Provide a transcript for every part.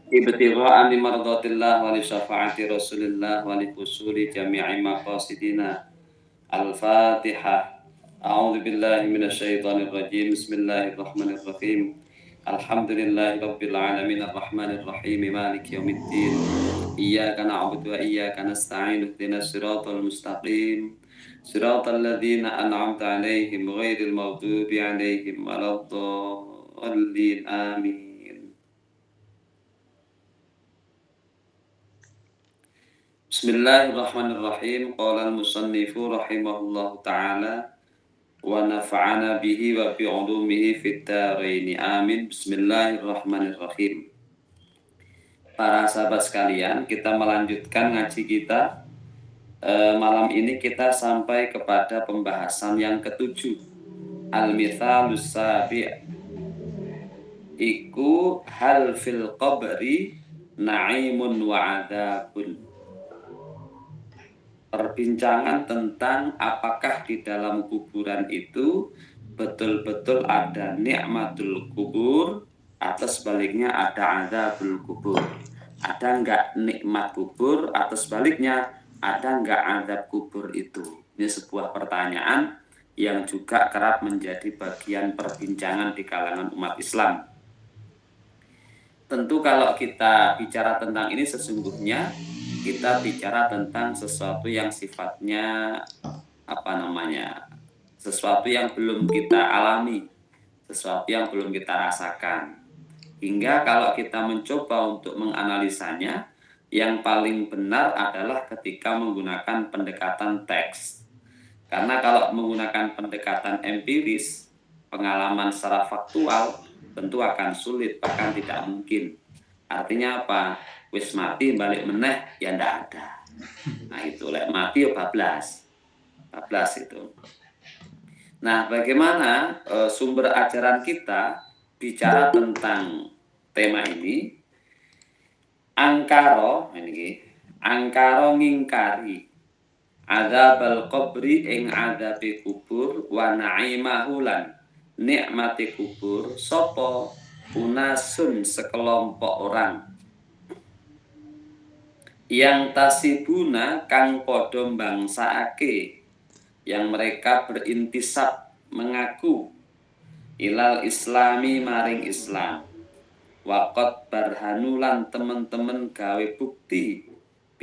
ibtigha'an li mardatillah wa li syafaati Rasulillah wa li husuli jami'i maqasidina. Al-Fatihah. A'udzu billahi minasyaitonir rajim. Bismillahirrahmanirrahim. Alhamdulillahi rabbil alamin arrahmanir rahim maliki yaumiddin. Iyyaka na'budu wa iyyaka nasta'in ihdinas siratal mustaqim. Siratal ladzina an'amta 'alaihim ghairil maghdubi 'alaihim waladdallin. Amin. Bismillahirrahmanirrahim. Qala al-musannifu rahimahullahu ta'ala wa nafa'ana bihi wa bi 'ulumihi fid dharain. Amin. Bismillahirrahmanirrahim. Para sahabat sekalian, kita melanjutkan ngaji kita. Malam ini kita sampai kepada pembahasan yang ketujuh. Al-mithalus sabi' iku hal fil qabri na'imun wa 'adzabun. Perbincangan tentang apakah di dalam kuburan itu betul-betul ada nikmatul kubur atau sebaliknya ada adzabul kubur. Ada enggak nikmat kubur atau sebaliknya ada enggak azab kubur itu? Ini sebuah pertanyaan yang juga kerap menjadi bagian perbincangan di kalangan umat Islam. Tentu kalau kita bicara tentang ini sesungguhnya kita bicara tentang sesuatu yang sifatnya sesuatu yang belum kita alami, sesuatu yang belum kita rasakan. Hingga kalau kita mencoba untuk menganalisanya, yang paling benar adalah ketika menggunakan pendekatan teks. Karena kalau menggunakan pendekatan empiris, pengalaman secara faktual, tentu akan sulit, bahkan tidak mungkin. Artinya apa? Wis mati balik meneh ya ndak ada. Nah itu lek mati ya bablas itu. Nah bagaimana sumber ajaran kita bicara tentang tema ini? Angkaro ngingkari adzabal qabri ing adzabe kubur wa na'imahu lan nikmate kubur sapa unasun sekelompok orang yang tasibuna kang padha mbangsaake, yang mereka berintisab mengaku ilal islami maring Islam. Waqat barhanulan temen-temen gawe bukti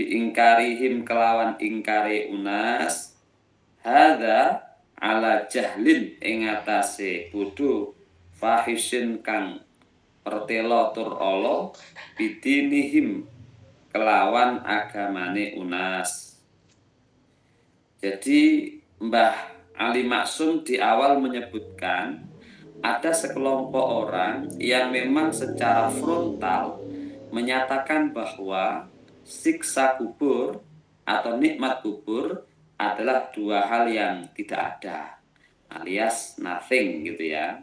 biingkarihim kelawan ingkare unas hadza ala jahlin ing atase bodho fahishin kang pertelo tur ala bidinihim kelawan agamane unas. Jadi Mbah Ali Maksum di awal menyebutkan ada sekelompok orang yang memang secara frontal menyatakan bahwa siksa kubur atau nikmat kubur adalah dua hal yang tidak ada, alias nothing gitu ya.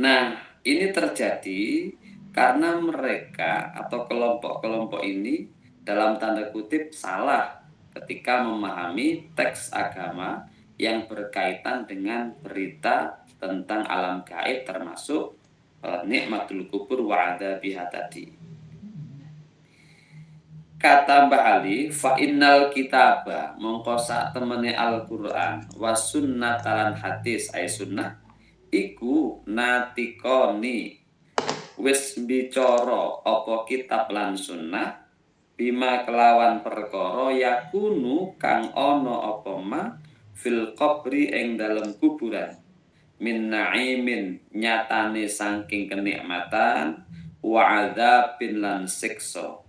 Nah, ini terjadi karena mereka atau kelompok-kelompok ini dalam tanda kutip salah ketika memahami teks agama yang berkaitan dengan berita tentang alam gaib termasuk nikmatul kubur wa adzabiha tadi. Kata Mbah Ali, fa innal kitaba mongko sak temene Al-Qur'an wa sunnatalan hadis ay sunnah iku natikoni wis bicara apa kitab lan sunnah bima kelawan perkara yakunu kang ana apa ma fil qabri ing dalem kuburan min na'imin nyatane saking kenikmatan wa adzabin lan siksa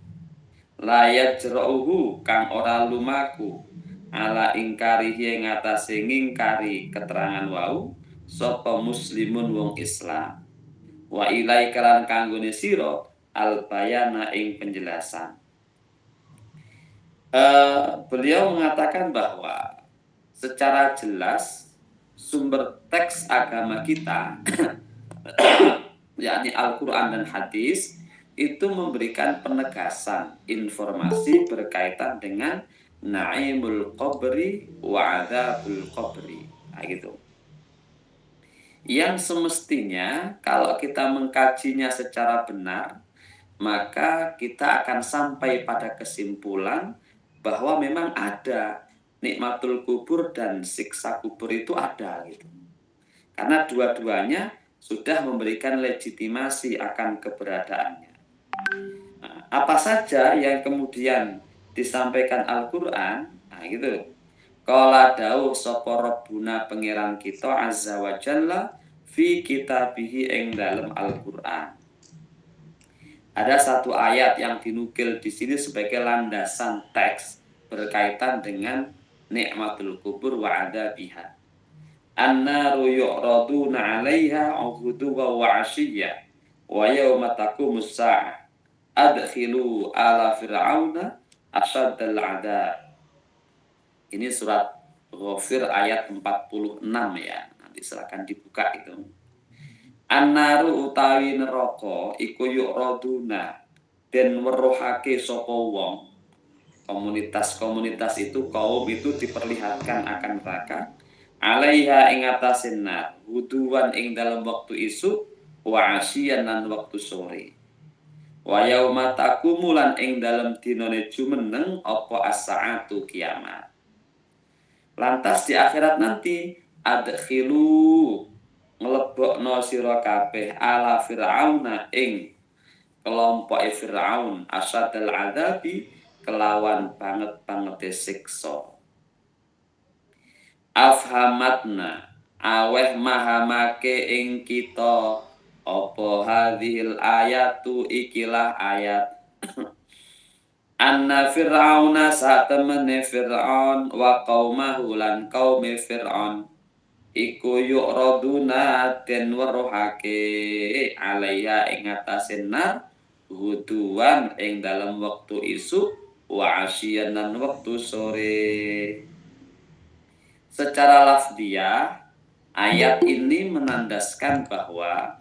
layat jerauhu kang ora lumaku ala ingkarihi ngatasé ngingkari keterangan wau sapa muslimun wong Islam wa ilai kalan kanggone sira al bayana ing penjelasan. Beliau mengatakan bahwa secara jelas sumber teks agama kita yakni Al-Quran dan hadis itu memberikan penegasan informasi berkaitan dengan na'imul qabri wa adzabul qabri. Nah, gitu. Yang semestinya kalau kita mengkajinya secara benar, maka kita akan sampai pada kesimpulan bahwa memang ada nikmatul kubur dan siksa kubur itu ada gitu. Karena dua-duanya sudah memberikan legitimasi akan keberadaannya. Nah, apa saja yang kemudian disampaikan Al-Qur'an? Nah, gitu. Qala dawuh sapa Rabbuna pangeran kita azza wa jalla fi kitabihi ing dalem Al-Qur'an. Ada satu ayat yang dinukil di sini sebagai landasan teks berkaitan dengan nikmatul kubur wa adabiha. An-naru yu'raduna 'alaiha 'uduwan wa 'ashiyya wa yauma taqumus sa'ah adkhilu ala fir'auna asyaddal 'adzab. Ini surat Ghafir ayat 46 ya. Nanti silakan dibuka itu. An-naru utawi neraka iku yu'raduna den weruhake sapa wong. Komunitas-komunitas itu, kaum itu diperlihatkan akan neraka. Alaiha ing atasin nar, wuduwan ing dalam waktu isu, wa asyian lan waktu sore. Wa yauma taqumulan ing dalam dinane jumeneng apa as-saatu kiamat. Lantas di akhirat nanti adkhilu nglebokno sira kabeh ala fir'auna ing kelompok Fir'aun asyadal adabi kelawan banget siksa. Afhamatna aweh mahamake ing kita apa hadhil ayatu ikilah ayat anna fir'auna satemene fir'aun wa qaumahu lan qaumi fir'aun iku yu'raduna den weruhake alaiha ing atase nar huduwan ing dalam waktu isu wa asyian lan waktu sore. Secara lafdiyah, ayat ini menandaskan bahwa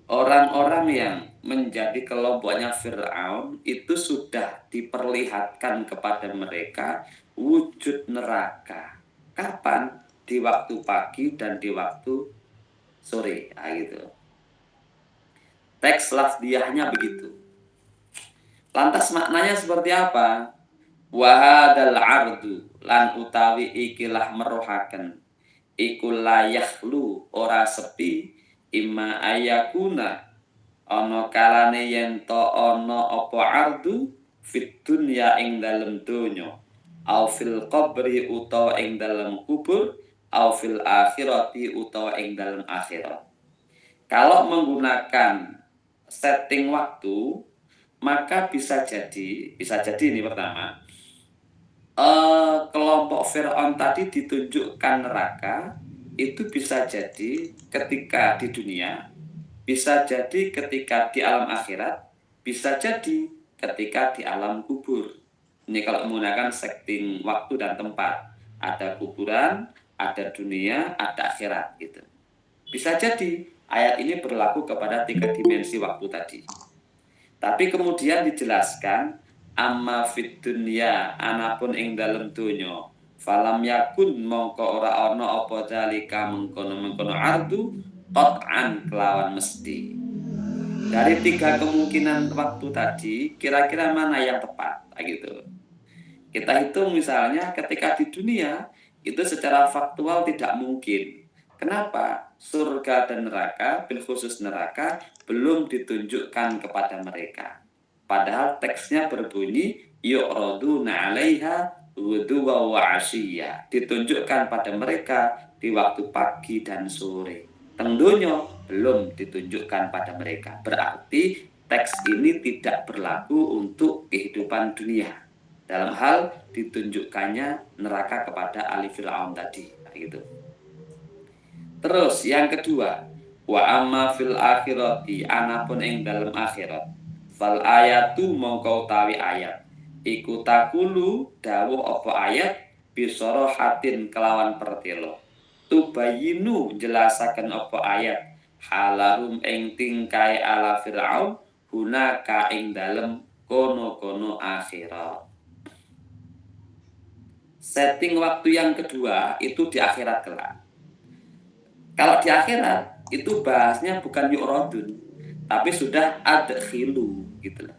orang-orang yang menjadi kelompoknya Fir'aun itu sudah diperlihatkan kepada mereka wujud neraka. Kapan? Di waktu pagi dan di waktu sore. Nah, gitu. Teks lafdiyahnya begitu. Lantas maknanya seperti apa? Wahadal ardu lan utawi ikilah meruhaken iku layahlu ora sepi imma ayakuna ana kalane yen to ana apa ardu fit dunya ing dalem donya au fil qabri utawa ing dalem kubur au fil akhirati utawa ing dalem akhirat. Kalau menggunakan setting waktu maka bisa jadi ini pertama kelompok Fir'aun tadi ditunjukkan neraka itu bisa jadi ketika di dunia, bisa jadi ketika di alam akhirat, bisa jadi ketika di alam kubur. Ini kalau menggunakan setting waktu dan tempat, ada kuburan, ada dunia, ada akhirat gitu. Bisa jadi ayat ini berlaku kepada 3 dimensi waktu tadi. Tapi kemudian dijelaskan amma fid dunya anapun ing dalem donya falam yakun mongko ora ana apa dalika mengkono ardu qat'an kelawan mesti. Dari 3 kemungkinan waktu tadi kira-kira mana yang tepat gitu. Kita hitung misalnya ketika di dunia itu secara faktual tidak mungkin. Kenapa? Surga dan neraka, bil khusus neraka, belum ditunjukkan kepada mereka. Padahal teksnya berbunyi, yu'raduna 'alaiha ghuduwan wa 'ashiyya. Ditunjukkan pada mereka di waktu pagi dan sore. Tentunya belum ditunjukkan pada mereka. Berarti teks ini tidak berlaku untuk kehidupan dunia. Dalam hal ditunjukkannya neraka kepada ahli Fir'aun tadi. Gitu. Terus yang kedua, wa amma fil akhirati anapun ing dalam akhirat. Fal ayatu mongko utawi ayat. Iku takulu dawuh apa ayat bisoro hatin kelawan pertelo. Tubayinu jelasaken apa ayat halarum ing tingkai ala Fir'aun hunaka ing dalem kono-kono akhirat. Setting waktu yang kedua itu di akhirat kelak. Kalau di akhirat itu bahasnya bukan yu'radun, tapi sudah adkhilu gitu lah.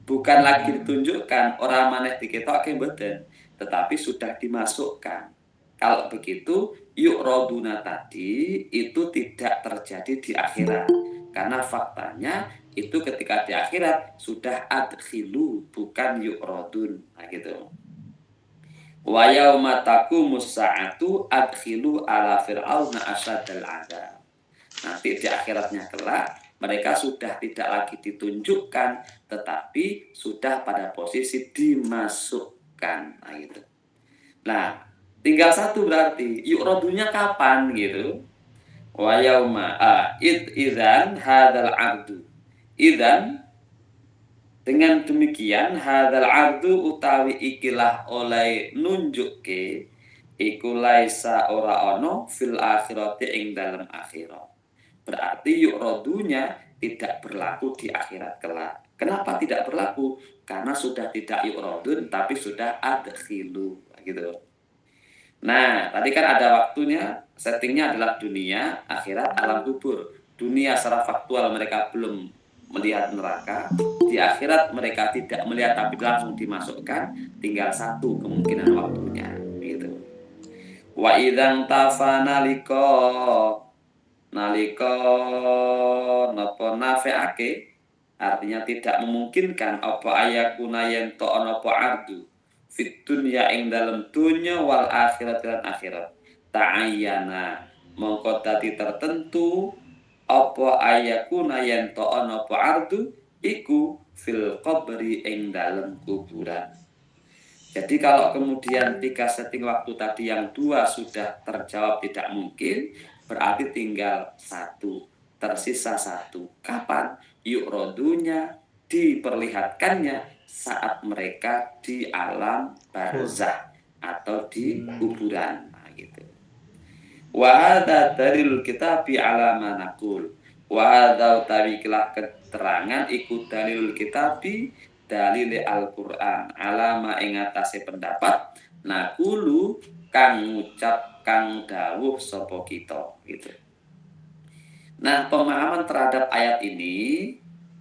Bukan lagi ditunjukkan orang maneh diketoke mboten, tetapi sudah dimasukkan. Kalau begitu, yu'raduna tadi itu tidak terjadi di akhirat. Karena faktanya itu ketika di akhirat sudah adkhilu, bukan yu'radun. Nah gitu. Wa yauma taqumus sa'atu adkhilu ala fir'auna asyadal adzab. Nanti di akhiratnya kelak mereka sudah tidak lagi ditunjukkan, tetapi sudah pada posisi dimasukkan. Nah gitu. Nah, tinggal satu berarti yu'radunya kapan gitu. Wa yauma idzan hadzal ardu. Idzan dengan demikian hadzal ardu utawi ikilah oleh nunjukke iku laisa ora ono fil akhirati ing dalam akhirat. Berarti yu'radunya tidak berlaku di akhirat kelak. Kenapa tidak berlaku? Karena sudah tidak yu'radun tapi sudah adkhilu gitu. Nah, tadi kan ada waktunya, settingnya adalah dunia, akhirat, alam kubur. Dunia secara faktual mereka belum melihat neraka, di akhirat mereka tidak melihat tapi langsung dimasukkan, tinggal satu kemungkinan waktunya gitu. Wa idzan tafana nalika napa nafeake, artinya tidak memungkinkan apa ayakuna yen to ana apa ardu fit dunya ing dalem dunya wal akhirat lan akhirat ta'ayyana mongko dadi tertentu apa ayakuna yen to ana apa ardu iku fil qabri ing dalem kuburan. Jadi kalau kemudian 3 setting waktu tadi yang 2 sudah terjawab tidak mungkin, berarti tinggal 1, tersisa 1. Kapan? Yu'rodunya, diperlihatkannya saat mereka di alam barzah atau di kuburan. Nah, gitu. Wa hadza dalil kitabi ala ma naqul. Wa hadza utawikilah keterangan iku dalil kitabi dalil Al-Qur'an alama ing atase pendapat naqulu kang ngucap kang dawuh sapa kita gitu. Nah, pemahaman terhadap ayat ini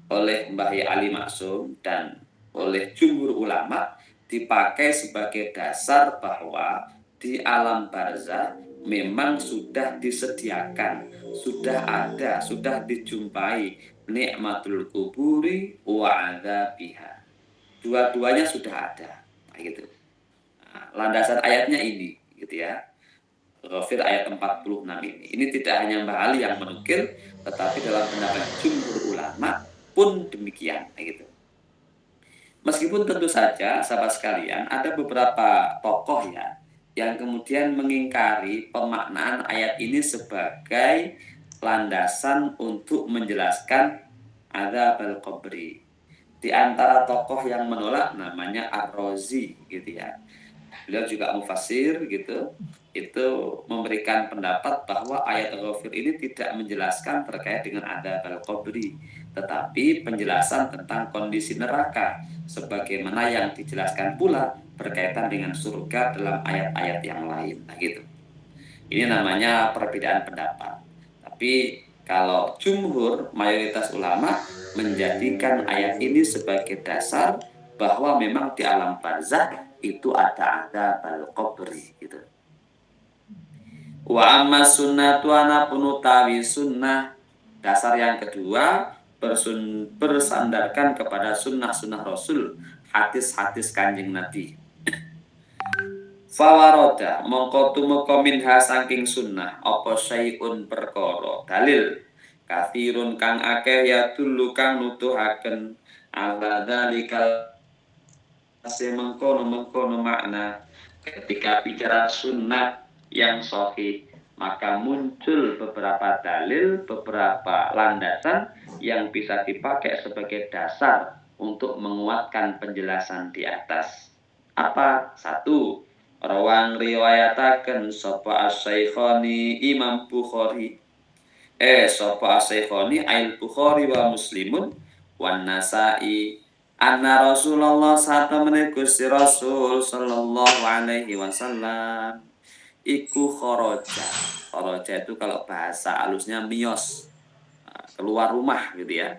oleh Mbah Ali Maksum dan oleh jumhur ulama dipakai sebagai dasar bahwa di alam barzah memang sudah disediakan, sudah ada, sudah dijumpai nikmatul kuburi wa adzabiha. Dua-duanya sudah ada. Nah, gitu. Nah, landasan ayatnya ini gitu ya. Ghafir ayat 46 ini. Ini tidak hanya Mbah Ali yang menukil, tetapi dalam pendapat jumhur ulama pun demikian. Gitu. Meskipun tentu saja, sahabat sekalian, ada beberapa tokoh ya yang kemudian mengingkari pemaknaan ayat ini sebagai landasan untuk menjelaskan adzab al-qabri. Di antara tokoh yang menolak namanya Ar-Razi gitu ya. Beliau juga mufassir gitu, itu memberikan pendapat bahwa ayat Ghafir ini tidak menjelaskan terkait dengan adzab al-qabri, tetapi penjelasan tentang kondisi neraka sebagaimana yang dijelaskan pula berkaitan dengan surga dalam ayat-ayat yang lain. Nah gitu. Ini namanya perbedaan pendapat. Tapi kalau jumhur mayoritas ulama menjadikan ayat ini sebagai dasar bahwa memang di alam barzakh itu ada adzabul qabri gitu. Wa amma sunnatu anapun utawi sunnah, dasar yang kedua bersandarkan kepada sunnah-sunnah Rasul, hadis-hadis Kanjeng Nabi. Fawaroda mongko tumeka minha saking sunnah apa syai'un perkara dalil kathirun kang akeh ya dulu kang nutuhaken ala dzalikal mengkono makna. Ketika bicara sunnah yang sahih, maka muncul beberapa dalil, beberapa landasan yang bisa dipakai sebagai dasar untuk menguatkan penjelasan di atas. Apa? Satu, rawang riwayataken sapa as-Saikhani Imam Bukhari. Sapa as-Saikhani Al Bukhari wa Muslimun wan Nasa'i anna Rasulullah satamene Gusti Rasul sallallahu alaihi wasallam iku kharaja. Kharaja itu kalau bahasa halusnya miyos, keluar rumah gitu ya.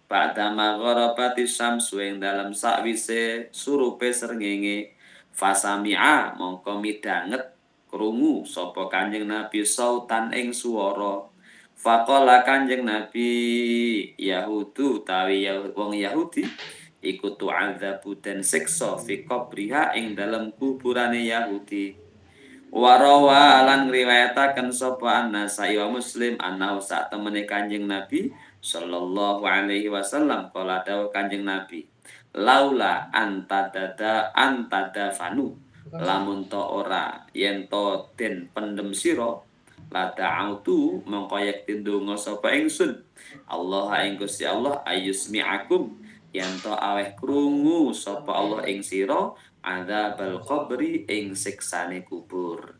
Ba'dama gharabati syamsu ing dalem sakwise surupe srengenge fasami'a mongko midanget krungu sapa Kanjeng Nabi sautan ing swara. Faqala Kanjeng Nabi Yahudu tawi wong Yahudi iku tu'adzabu den siksa fi qabriha ing dalem kuburane Yahudi. Warawa lan ngriwayataken sapa An-Nasai wa Muslim annahu sak temene Kanjeng Nabi sallallahu alaihi wasallam kala dawuh Kanjeng Nabi laula antada fanu lamun to ora yen to den pendem sira la ta'autu mongko yekti ndonga sapa ingsun Allah ing Gusti Allah ayusmi'akum yen to aweh krungu sapa Allah ing sira adzabal qabri ing siksane kubur.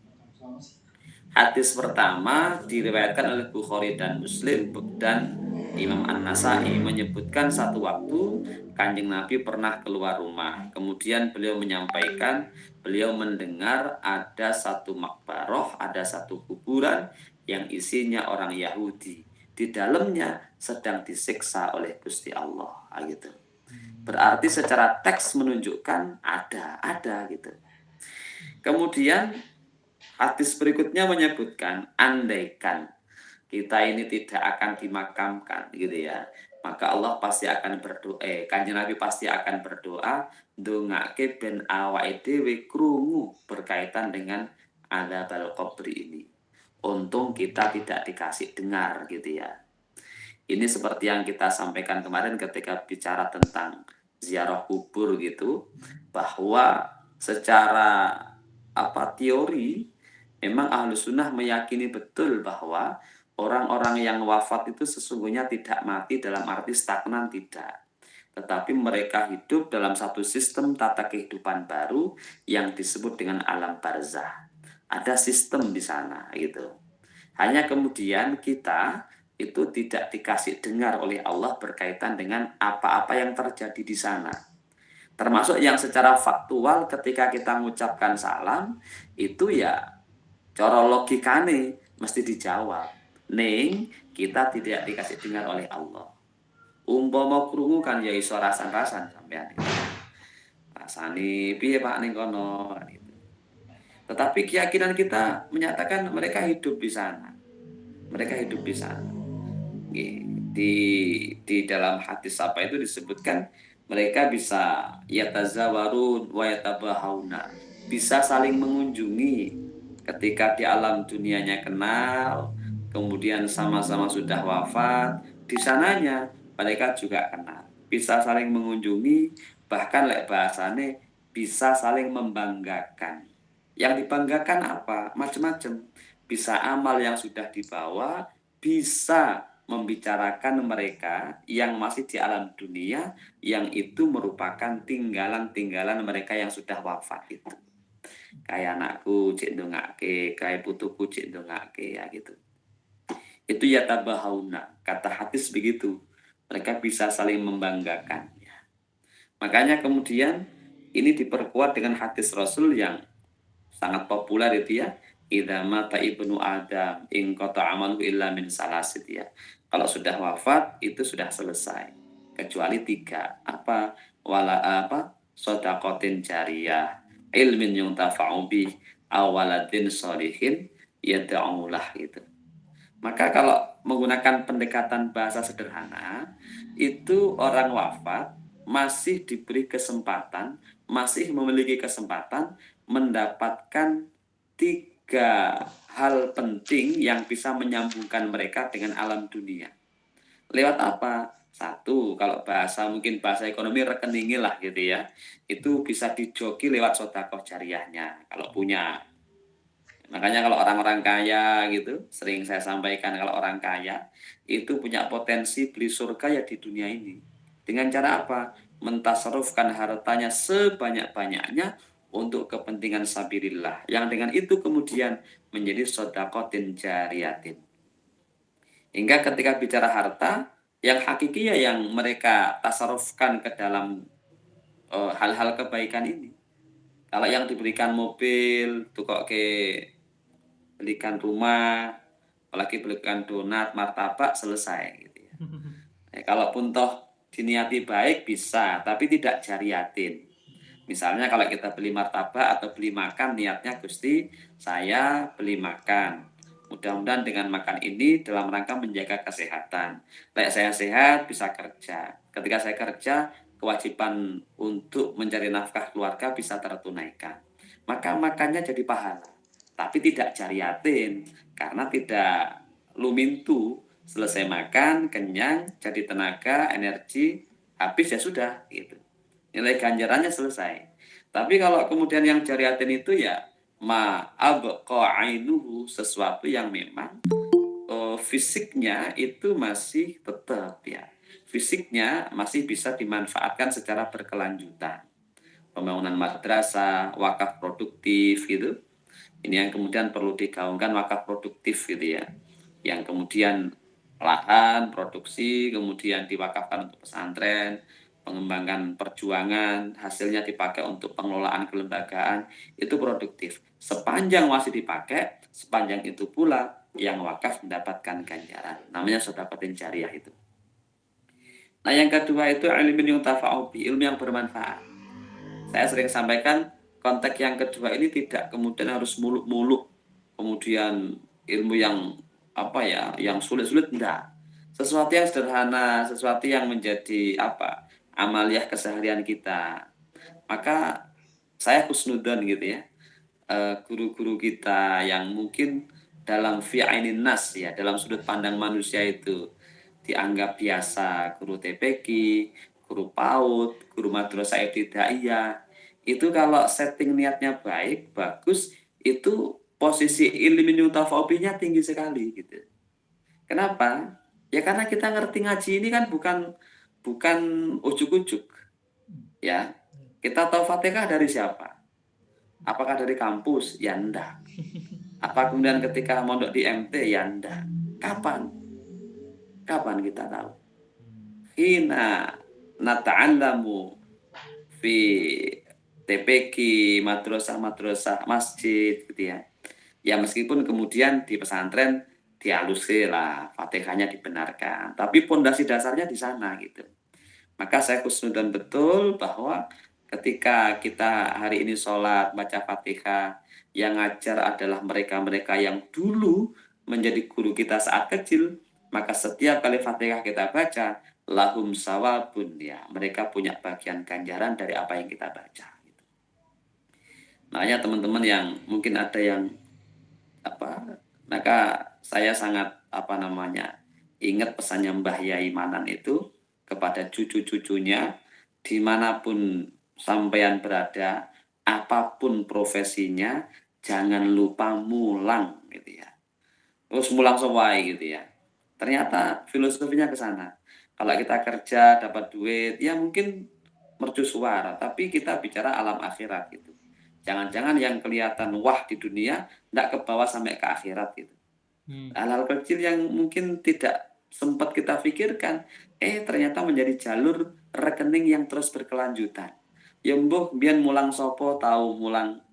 Hadis pertama diriwayatkan oleh Bukhari dan Muslim dan Imam An-Nasai menyebutkan satu waktu Kanjeng Nabi pernah keluar rumah. Kemudian beliau menyampaikan, beliau mendengar ada satu makbaroh, ada satu kuburan yang isinya orang Yahudi. Di dalamnya sedang disiksa oleh Gusti Allah. Gitu. Berarti secara teks menunjukkan ada gitu. Kemudian hadis berikutnya menyebutkan andaikan kita ini tidak akan dimakamkan gitu ya, maka Allah pasti akan berdoa, Kanjeng Nabi pasti akan berdoa ndongake ben awake dhewe krungu berkaitan dengan adzabal qabri ini. Untung kita tidak dikasih dengar gitu ya. Ini seperti yang kita sampaikan kemarin ketika bicara tentang ziarah kubur gitu, bahwa secara teori memang Ahlus Sunnah meyakini betul bahwa orang-orang yang wafat itu sesungguhnya tidak mati dalam arti stagnan, tidak. Tetapi mereka hidup dalam satu sistem tata kehidupan baru yang disebut dengan alam barzah. Ada sistem di sana gitu. Hanya kemudian kita itu tidak dikasih dengar oleh Allah berkaitan dengan apa-apa yang terjadi di sana. Termasuk yang secara faktual ketika kita mengucapkan salam itu ya cara logikane mesti dijawab. Ning kita tidak dikasih dengar oleh Allah. Umpama krungu kan ya iso rasan-rasan sampean. Rasane piye Pak ning kono gitu. Tetapi keyakinan kita menyatakan mereka hidup di sana. Mereka hidup di sana. Di dalam hadis apa itu disebutkan mereka bisa yatazawarun wa yatabahawna, bisa saling mengunjungi ketika di alam dunianya kenal, kemudian sama-sama sudah wafat, di sananya mereka juga kenal, bisa saling mengunjungi, bahkan lek bahasane bisa saling membanggakan. Yang dibanggakan apa? Macam-macam. Bisa amal yang sudah dibawa, bisa membicarakan mereka yang masih di alam dunia yang itu merupakan tinggalan-tinggalan mereka yang sudah wafat itu. Kayak anakku cek ndongake, kayak putuku cek ndongake ya gitu. Itu ya tabahauna, kata hadis begitu. Mereka bisa saling membanggakan. Makanya kemudian ini diperkuat dengan hadis Rasul yang sangat populer itu ya. Idza mata ibnu Adam in qata amalu illa min salasit ya. Kalau sudah wafat itu sudah selesai. Kecuali tiga. Apa? Shadaqatin jariyah, ilmin yuntafa'u bih, awaladin sholihin yad'ulah gitu. Maka kalau menggunakan pendekatan bahasa sederhana, itu orang wafat masih diberi kesempatan, masih memiliki kesempatan mendapatkan tiga hal penting yang bisa menyambungkan mereka dengan alam dunia. Lewat apa? Satu, kalau mungkin bahasa ekonomi rekeningi lah gitu ya. Itu bisa dijoki lewat sedekah jariyahnya kalau punya. Makanya kalau orang-orang kaya gitu, sering saya sampaikan kalau orang kaya itu punya potensi beli surga ya di dunia ini. Dengan cara apa? Mentasarufkan hartanya sebanyak-banyaknya untuk kepentingan sabilillah. Yang dengan itu kemudian menjadi sedekahtin jariyatin. Hingga ketika bicara harta, yang hakiki ya yang mereka tasarufkan ke dalam hal-hal kebaikan ini. Kalau yang diberikan mobil, tuh kok ke belikan rumah, apalagi belikan donat, martabak, selesai gitu ya. Kalaupun toh diniati baik bisa, tapi tidak jariatin. Misalnya kalau kita beli martabak atau beli makan, niatnya Gusti, saya beli makan. Mudah-mudahan dengan makan ini dalam rangka menjaga kesehatan. Baik saya sehat, bisa kerja. Ketika saya kerja, kewajiban untuk mencari nafkah keluarga bisa tertunaikan. Maka makannya jadi pahala. Tapi tidak jariatin, karena tidak lumintu. Selesai makan, kenyang, jadi tenaga, energi, habis ya sudah gitu, nilai ganjarannya selesai. Tapi kalau kemudian yang jariatin itu ya ma'abqa'ainuhu, sesuatu yang memang fisiknya itu masih tetap ya. Fisiknya masih bisa dimanfaatkan secara berkelanjutan. Pembangunan madrasah, wakaf produktif gitu. Ini yang kemudian perlu digaungkan, wakaf produktif gitu ya. Yang kemudian lahan, produksi, kemudian diwakafkan untuk pesantren, pengembangan perjuangan, hasilnya dipakai untuk pengelolaan kelembagaan, itu produktif. Sepanjang masih dipakai, sepanjang itu pula yang wakaf mendapatkan ganjaran. Namanya sedekah jariah itu. Nah, yang kedua itu ilmu yuntafa'u bi, ilmu yang bermanfaat. Saya sering sampaikan konteks yang kedua ini tidak kemudian harus muluk-muluk, kemudian ilmu yang apa ya, yang sulit-sulit, enggak. Sesuatu yang sederhana, sesuatu yang menjadi apa, amaliah keseharian kita. Maka saya husnudzon gitu ya, guru-guru kita yang mungkin dalam fi'ainin nas ya, dalam sudut pandang manusia itu dianggap biasa, guru TPQ, guru PAUD, guru madrasah ibtidaiyah, itu kalau setting niatnya baik, bagus, itu posisi ilmu tafawinya tinggi sekali gitu. Kenapa? Ya karena kita ngerti ngaji ini kan bukan bukan ujuk-ujuk ya. Kita tahu Fatihah dari siapa? Apakah dari kampus? Ya enggak. Apa kemudian ketika mondok di MT? Ya enggak. Kapan? Kapan kita tahu? Hina nata'allamu fi TPQ, madrasah-madrasah, masjid gitu ya. Ya meskipun kemudian di pesantren dialusi lah, Fatihahnya dibenarkan, tapi pondasi dasarnya di sana gitu. Maka saya khusnudan betul bahwa ketika kita hari ini sholat, baca Fatihah, yang ngajar adalah mereka-mereka yang dulu menjadi guru kita saat kecil, maka setiap kali Fatihah kita baca, lahum sawabun ya, mereka punya bagian ganjaran dari apa yang kita baca. Makanya teman-teman yang mungkin ada yang apa, maka saya sangat apa namanya ingat pesannya Mbah Yai Manan itu kepada cucu-cucunya, dimanapun sampean berada, apapun profesinya, jangan lupa mulang gitu ya. Terus mulang sewai gitu ya. Ternyata filosofinya ke sana. Kalau kita kerja dapat duit, ya mungkin mercusuar, tapi kita bicara alam akhirat gitu. Jangan-jangan yang kelihatan wah di dunia tidak ke bawah sampai ke akhirat gitu. Hal-hal kecil yang mungkin tidak sempat kita pikirkan, ternyata menjadi jalur rekening yang terus berkelanjutan. Ya mbuh biyen mulang sopo tahu mulang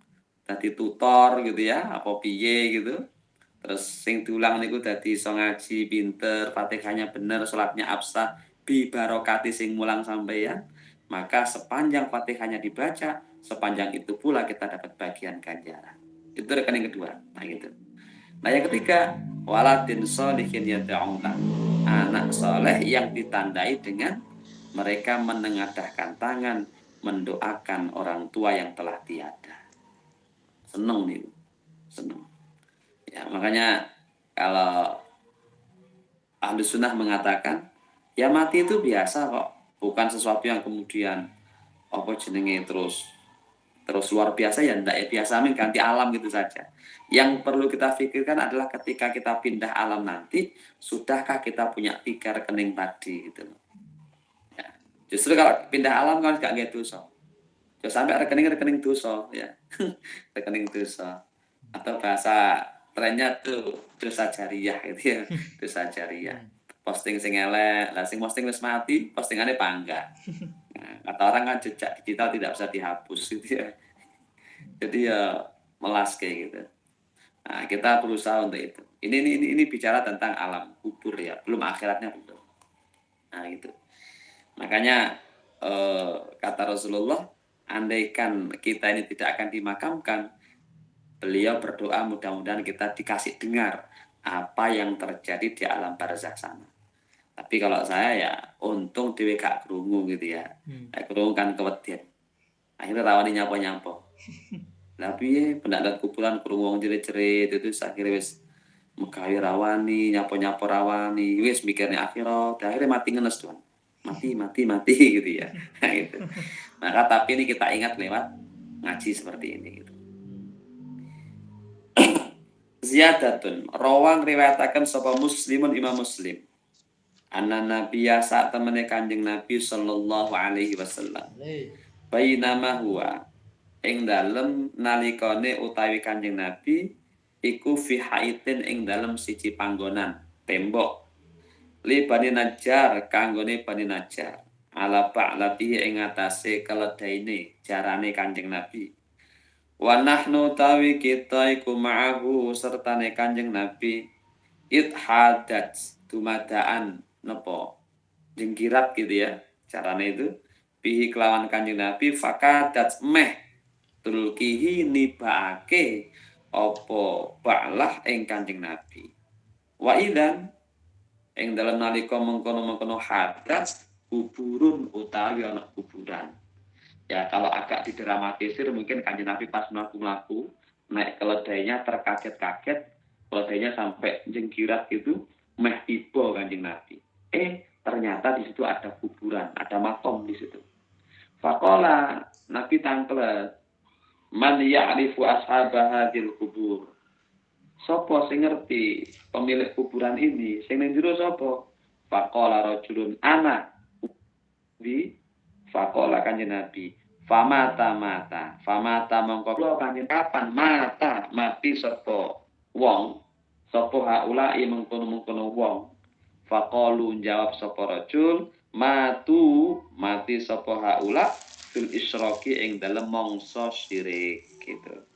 dadi tutor gitu ya, apa piye gitu. Terus sing diulang niku dadi iso ngaji pinter, Fatihahnya bener, salatnya absah, bi barokati sing mulang sampeyan. Maka sepanjang Fatihahnya dibaca, sepanjang itu pula kita dapat bagian ganjaran. Itu rekening kedua. Nah gitu. Nah yang ketiga, waladin sholihin yad'una. Anak soleh yang ditandai dengan mereka menengadahkan tangan, mendoakan orang tua yang telah tiada. Seneng nih, seneng. Ya, makanya kalau ahlu sunnah mengatakan, ya mati itu biasa kok, bukan sesuatu yang kemudian apa jenenge terus terus luar biasa, ya enggak, ya biasa ganti alam gitu saja. Yang perlu kita pikirkan adalah ketika kita pindah alam nanti, sudahkah kita punya 3 rekening tadi gitu loh. Ya. Justru kalau pindah alam kan gak gitu dosa. Jangan sampai rekening-rekening dosa ya. Rekening dosa. Atau bahasa trennya tuh dosa jariah gitu ya. Dosa jariah. Posting sing elek, lah sing posting wis mati, postingannya bangga. Nah, kata orang kan jejak digital tidak bisa dihapus gitu ya. Jadi ya melas kayak gitu. Nah, kita berusaha untuk itu. Ini bicara tentang alam kubur ya, belum akhiratnya belum. Nah, itu. Makanya kata Rasulullah, andaikan kita ini tidak akan dimakamkan, beliau berdoa mudah-mudahan kita dikasih dengar apa yang terjadi di alam barzakh sana. Tapi kalau saya ya untung dhewe gak krungu gitu ya. Krungu kan kewedian. Akhirnya rawani nyapa-nyapa. Lah piye pendak kuburan krungu wong jerit-jerit itu akhirnya wis megawe rawani, nyapa-nyapa rawani, wis mikirnya akhirat, akhirnya mati ngenes tuan. Mati gitu ya. Nah, gitu. Maka tapi ini kita ingat lewat ngaji seperti ini gitu. Ziyadatun, rawang riwayataken sapa Muslimun Imam Muslim. Anna Nabiya saat temene Kanjeng Nabi sallallahu alaihi wasallam. Bainama huwa ing dalem nalikane utawi Kanjeng Nabi iku fi haitin ing dalem siji panggonan tembok li Bani Najjar kanggone Bani Najjar ala ba'latihi ing atase keledaine jarane Kanjeng Nabi. Wa nahnu tawi kita iku ma'ahu sertane Kanjeng Nabi ithadat dumadaan nepo jengkirat gitu ya carane itu bihi kelawan Kanjeng Nabi fakadat meh tulkihi nibaake opo ba'lah ing Kanjeng Nabi wa idan ing dalam nalika mengkono-mengkono hadat kuburun utawi ana kuburan. Ya kalau agak didramatisir mungkin Kanjeng Nabi pas melaku-melaku naik keledainya terkaget-kaget, keledainya sampai jengkirat gitu, meh tiba Kanjeng Nabi. Ternyata di situ ada kuburan, ada makom di situ. Faqala Nabi tangklet, man ya'rifu ashabah hadil kubur. Sopo sing ngerti pemilik kuburan ini, sing ning jero sapa? Faqala rajulun ana bi faqala Kanjeng Nabi famata mongko kula Kanjeng kapan mati sapa wong sapa haulai mengkono-mengkono wong faqalu jawab sapa rajul mati sapa haula fil isyraki ing dalem mangsa syirik gitu.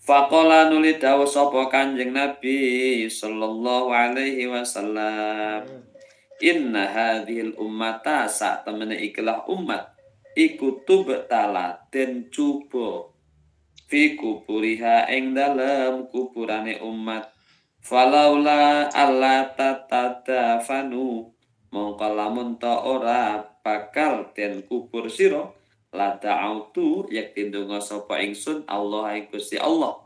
Faqala nuli dawuh sapa Kanjeng Nabi sallallahu alaihi wasallam inna hadhil ummata sak temene ikilah umat iku tubtala den cuba fi kuburiha ing dalem kuburane umat falaula alla tatadafanu mongko lamun ta ora bakal den kubur sira la ta'autu yakti ndonga sapa ingsun Allah ing Gusti Allah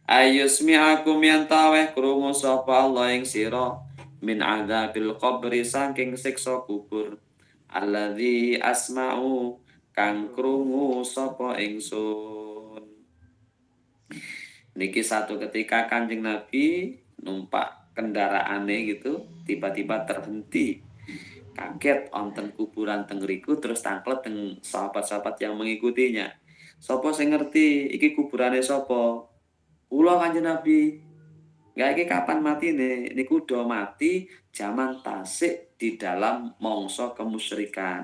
ayusmi'akum yen taweh krungu sapa Allah ing sira min adzabil qabri saking siksa kubur alladzi asma'u kang krungu sapa ingsun. Niki satu ketika Kanjeng Nabi numpak kendaraane gitu tiba-tiba terhenti kaget onten kuburan teng ngriku terus tangklet teng sahabat-sahabat yang mengikutinya. Sapa sing ngerti iki kuburane sapa? Kula Kanjeng Nabi. Gak iki kapan mati nih? Niku do mati zaman tasik di dalam mongso kemusyrikan.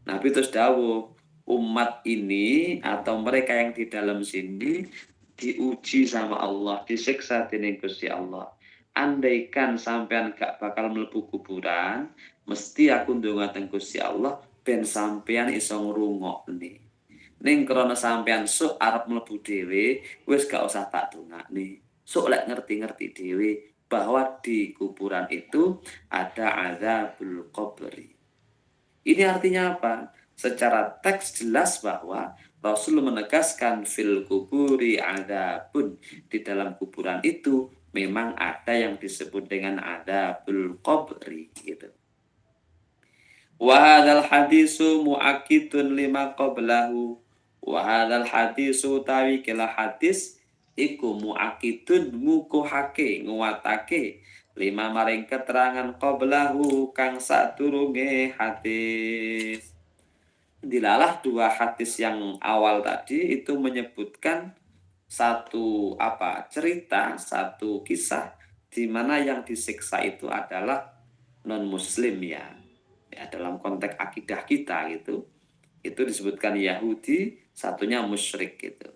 Nabi terus dawuh, umat ini atau mereka yang di dalam sini diuji sama Allah, disiksa dening Gusti Allah. Andaikan sampean gak bakal mlebu kuburan, mesti aku ndonga Gusti Allah ben sampean iso ngrungokne. Ning krana sampean sok arep mlebu dhewe, wis gak usah tak dongakne. Sok lek ngerti-ngerti dhewe bahwa di kuburan itu ada azabul qabri. Ini artinya apa? Secara teks jelas bahwa Rasul menegaskan fil kuburi adzabun. Di dalam kuburan itu memang ada yang disebut dengan adzabul qabri gitu. Wa hadzal hadisu muakkidun lima qablahu. Wa hadzal hadisu tawi kila hadis iku muakkidun ngukuhake nguwatake lima maring keterangan qablahu kang sadurunge hadis. Dilalah dua hadis yang awal tadi itu menyebutkan satu cerita, satu kisah di mana yang disiksa itu adalah non muslim ya. Ya dalam konteks akidah kita gitu. Itu disebutkan Yahudi, satunya musyrik gitu.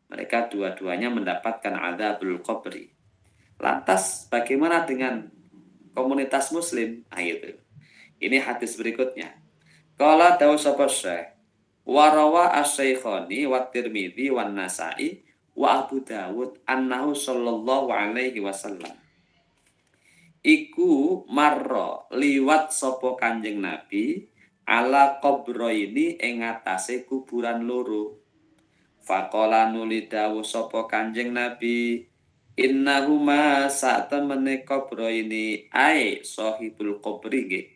Mereka dua-duanya mendapatkan adzabul qabri. Lantas bagaimana dengan komunitas muslim? Nah, gitu. Ini hadis berikutnya. Qala dawu sapa Syekh warawa asy-Syaikhani wa Tirmidzi wan Nasa'i wa Abu Dawud annahu sallallahu alaihi wasallam iku marra liwat sapa Kanjeng Nabi ala qabraini ing ngatasé kuburan loro. Faqala nuli dawuh sapa Kanjeng Nabi innahuma satemene qabraini ai sahibul qabri nggih.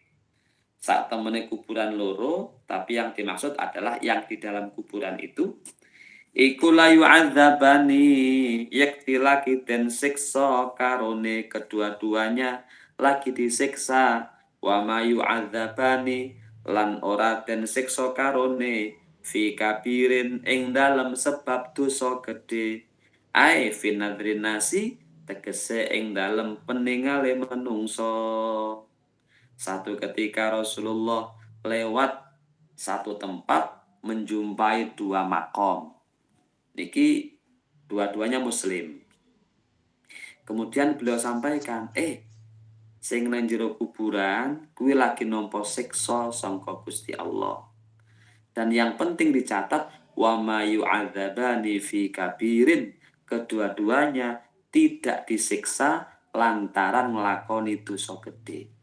Satemene kuburan loro, tapi yang dimaksud adalah yang di dalam kuburan itu iku la yu'adzabani yakti lagi den siksa karone kedua-duanya lagi disiksa wa ma yu'adzabani lan ora den siksa karone fi kabirin ing dalem sebab dosa gedhe ae finadrinasi tegese ing dalem peningale menungso. Satu ketika Rasulullah lewat satu tempat menjumpai dua makom. Niki dua-duanya muslim. Kemudian beliau sampaikan, sing nang jero kuburan kuwi lagi nampa siksa sangka Gusti Allah. Dan yang penting dicatat wa ma yu'adzabani fi kabirin, kedua-duanya tidak disiksa lantaran nglakoni dosa gede.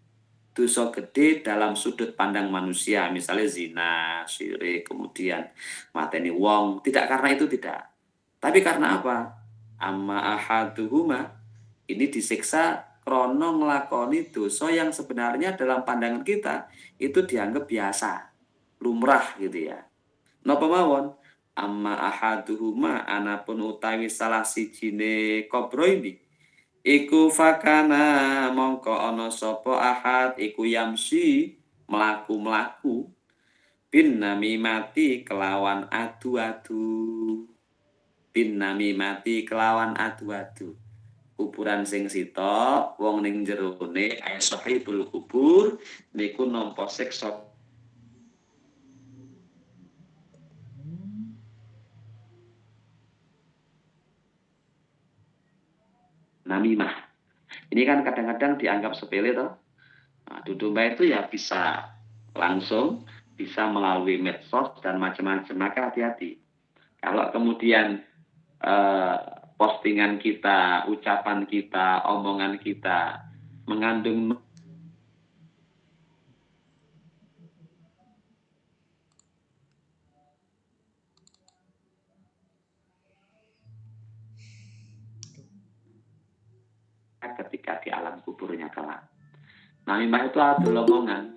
Dosa gede dalam sudut pandang manusia, misalnya zina, syirik, kemudian mateni wong, tidak karena itu tidak. Tapi karena apa? Amma ahaduhuma, ini disiksa krono nglakoni dosa yang sebenarnya dalam pandangan kita itu dianggap biasa, lumrah gitu ya. Napa mawon? Amma ahaduhuma anapun utawi salah sijine kobro ini iku fakana mongko ana sapa ahad iku yamsi mlaku-mlaku bin namimati kelawan adu-adu. Bin namimati kelawan adu-adu. Kuburan sing sitok wong ning jerone ae sahibul kubur niku nampa siksa namimah. Ini kan kadang-kadang dianggap sepele toh. Nah, domba itu ya bisa langsung, bisa melalui medsos dan macam-macam. Maka hati-hati. Kalau kemudian postingan kita, ucapan kita, omongan kita mengandung ketika di alam kuburnya kelak. Namimah itu ada omongan.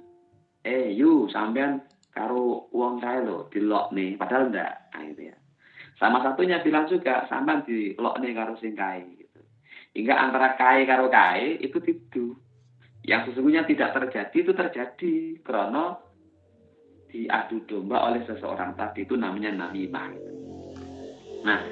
Yu sampean karo wong kae lho dilok nih, padahal enggak. Nah, gitu ya. Sama satunya bilang juga sampean dilok nih karo sing kae gitu. Hingga antara kae karo kae itu tidu. Yang sesungguhnya tidak terjadi itu terjadi karena diadu domba oleh seseorang tadi, itu namanya namimah. Nah,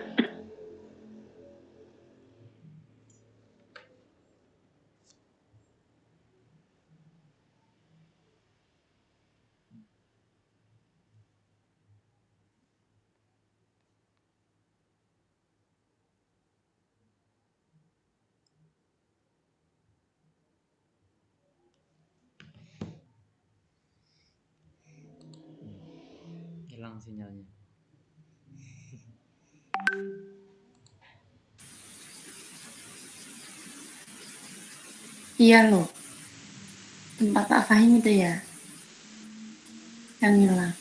hilang sinyalnya. Iya loh, tempat Pak Fahim itu ya, yang hilang.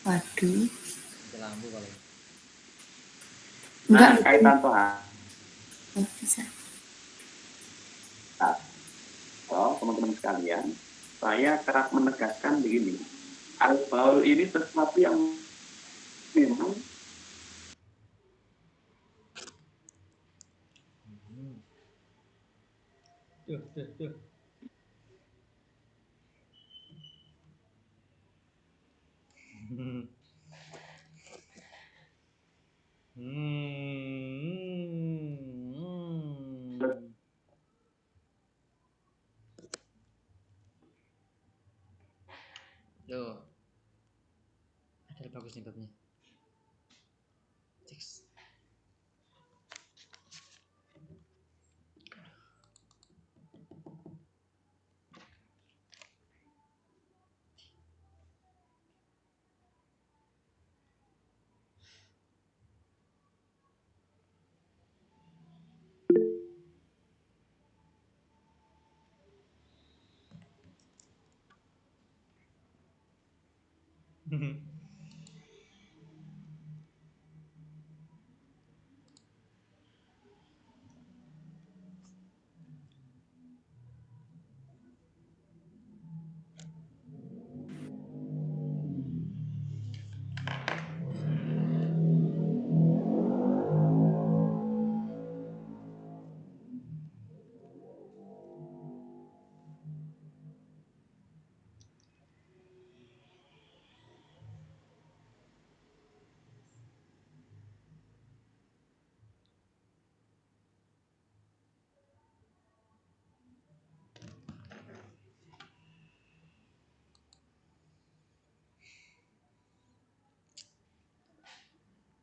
Waduh. Mati lampu kali. Enggak, nah kaitan toh bisa. teman-teman sekalian, saya kerap menegaskan begini, al-baul ini sesuatu yang memang Tuh. Tuh. Ada bagus nih babnya. Cix.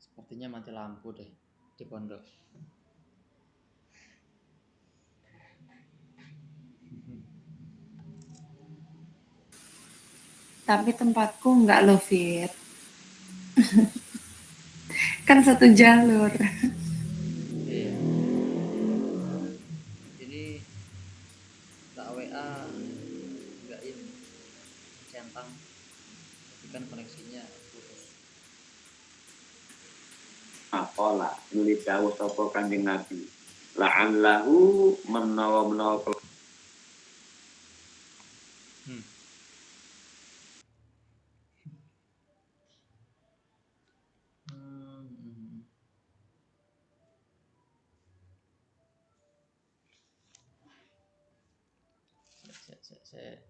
Sepertinya mati lampu deh di pondok. Tapi tempatku nggak low fit. Kan satu jalur. Iya. Ini tak WA nggak ini centang, tapi kan koneksinya putus. Apalah nulis dawuh sapa Kanjeng Nabi. La'allahu menawa-menawa Hmm. Hmm. Saya.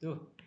Tuh.